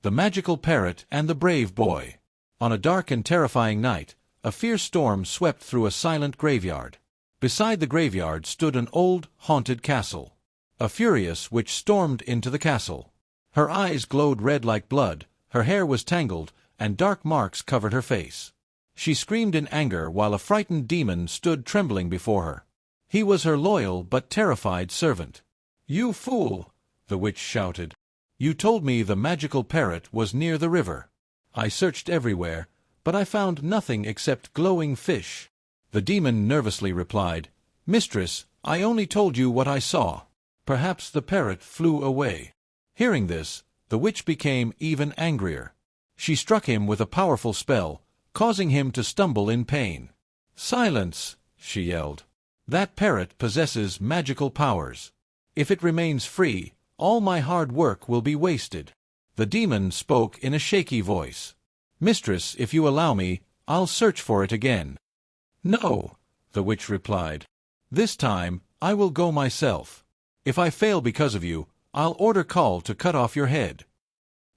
The Magical Parrot and the Brave Boy. On a dark and terrifying night, a fierce storm swept through a silent graveyard. Beside the graveyard stood an old, haunted castle. A Furious Witch stormed into the castle. Her eyes glowed red like blood, her hair was tangled, and dark marks covered her face. She screamed in anger while a frightened demon stood trembling before her. He was her loyal but terrified servant. "You fool!" the witch shouted. "You told me the magical parrot was near the river. I searched everywhere, but I found nothing except glowing fish." The demon nervously replied, "Mistress, I only told you what I saw. Perhaps the parrot flew away." Hearing this, the witch became even angrier. She struck him with a powerful spell, causing him to stumble in pain. "Silence!" she yelled. "That parrot possesses magical powers. If it remains free, all my hard work will be wasted." The demon spoke in a shaky voice. "Mistress, if you allow me, I'll search for it again." "No," the witch replied. "This time, I will go myself. If I fail because of you, I'll order Call to cut off your head."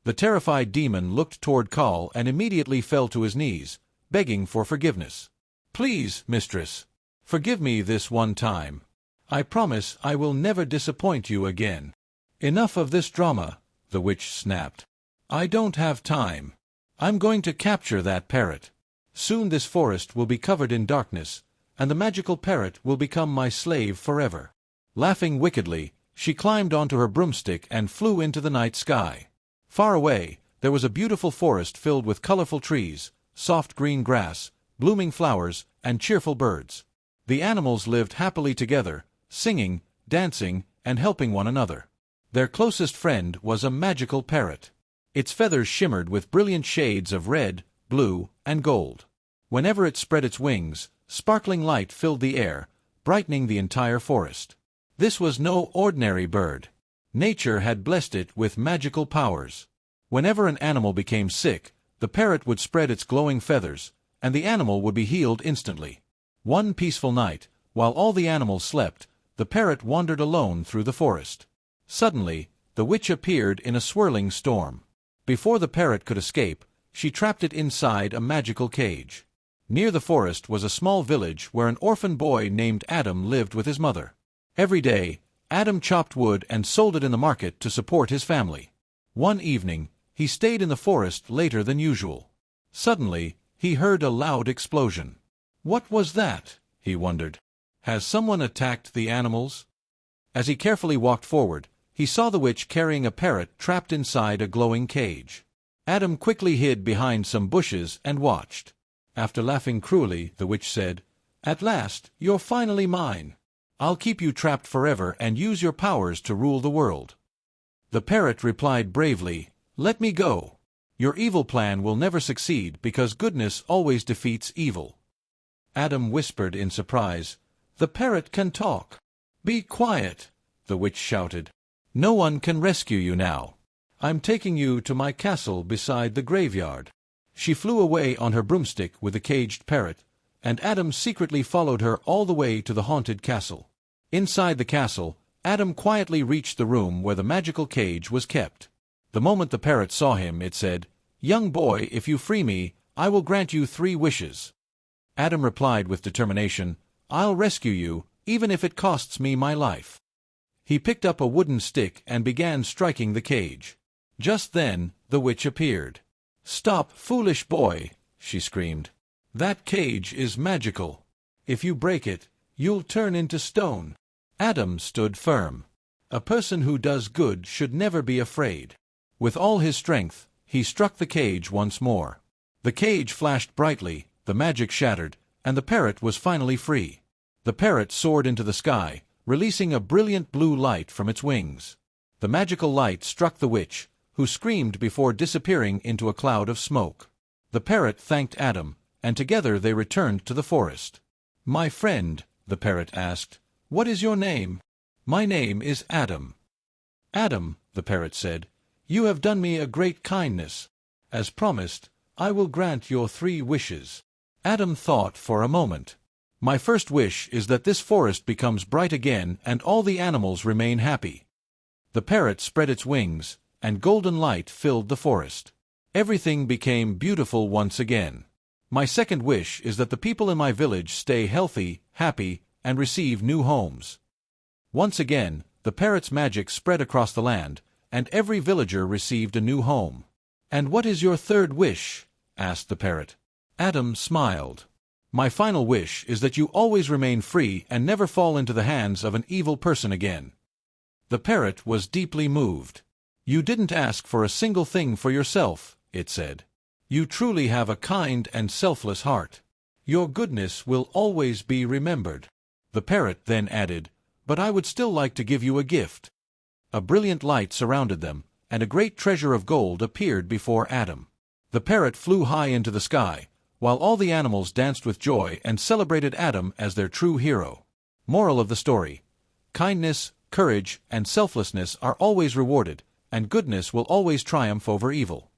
The terrified demon looked toward Call and immediately fell to his knees, begging for forgiveness. "Please, mistress, forgive me this one time. I promise I will never disappoint you again." "Enough of this drama," the witch snapped. "I don't have time. I'm going to capture that parrot. Soon this forest will be covered in darkness, and the magical parrot will become my slave forever." Laughing wickedly, she climbed onto her broomstick and flew into the night sky. Far away, there was a beautiful forest filled with colorful trees, soft green grass, blooming flowers, and cheerful birds. The animals lived happily together, singing, dancing, and helping one another. Their closest friend was a magical parrot. Its feathers shimmered with brilliant shades of red, blue, and gold. Whenever it spread its wings, sparkling light filled the air, brightening the entire forest. This was no ordinary bird. Nature had blessed it with magical powers. Whenever an animal became sick, the parrot would spread its glowing feathers, and the animal would be healed instantly. One peaceful night, while all the animals slept, the parrot wandered alone through the forest. Suddenly, the witch appeared in a swirling storm. Before the parrot could escape, she trapped it inside a magical cage. Near the forest was a small village where an orphan boy named Adam lived with his mother. Every day, Adam chopped wood and sold it in the market to support his family. One evening, he stayed in the forest later than usual. Suddenly, he heard a loud explosion. What was that? He wondered. Has someone attacked the animals? As he carefully walked forward, he saw the witch carrying a parrot trapped inside a glowing cage. Adam quickly hid behind some bushes and watched. After laughing cruelly, the witch said, "At last, you're finally mine. I'll keep you trapped forever and use your powers to rule the world." The parrot replied bravely, "Let me go. Your evil plan will never succeed because goodness always defeats evil." Adam whispered in surprise, "The parrot can talk." "Be quiet," the witch shouted. "No one can rescue you now. I'm taking you to my castle beside the graveyard." She flew away on her broomstick with the caged parrot, and Adam secretly followed her all the way to the haunted castle. Inside the castle, Adam quietly reached the room where the magical cage was kept. The moment the parrot saw him, it said, "Young boy, if you free me, I will grant you 3 wishes." Adam replied with determination, "I'll rescue you, even if it costs me my life." He picked up a wooden stick and began striking the cage. Just then, the witch appeared. "Stop, foolish boy," she screamed. "That cage is magical. If you break it, you'll turn into stone." Adam stood firm. A person who does good should never be afraid. With all his strength, he struck the cage once more. The cage flashed brightly, the magic shattered, and the parrot was finally free. The parrot soared into the sky, releasing a brilliant blue light from its wings. The magical light struck the witch, who screamed before disappearing into a cloud of smoke. The parrot thanked Adam, and together they returned to the forest. "My friend," the parrot asked, "what is your name?" "My name is Adam." "Adam," the parrot said, "you have done me a great kindness. As promised, I will grant your 3 wishes." Adam thought for a moment. "My first wish is that this forest becomes bright again and all the animals remain happy." The parrot spread its wings, and golden light filled the forest. Everything became beautiful once again. My second wish is that the people in my village stay healthy, happy, and receive new homes. Once again, the parrot's magic spread across the land, and every villager received a new home. "And what is your third wish?" asked the parrot. Adam smiled. "My final wish is that you always remain free and never fall into the hands of an evil person again." The parrot was deeply moved. "You didn't ask for a single thing for yourself," it said. "You truly have a kind and selfless heart. Your goodness will always be remembered." The parrot then added, "But I would still like to give you a gift." A brilliant light surrounded them, and a great treasure of gold appeared before Adam. The parrot flew high into the sky, while all the animals danced with joy and celebrated Adam as their true hero. Moral of the story: kindness, courage, and selflessness are always rewarded, and goodness will always triumph over evil.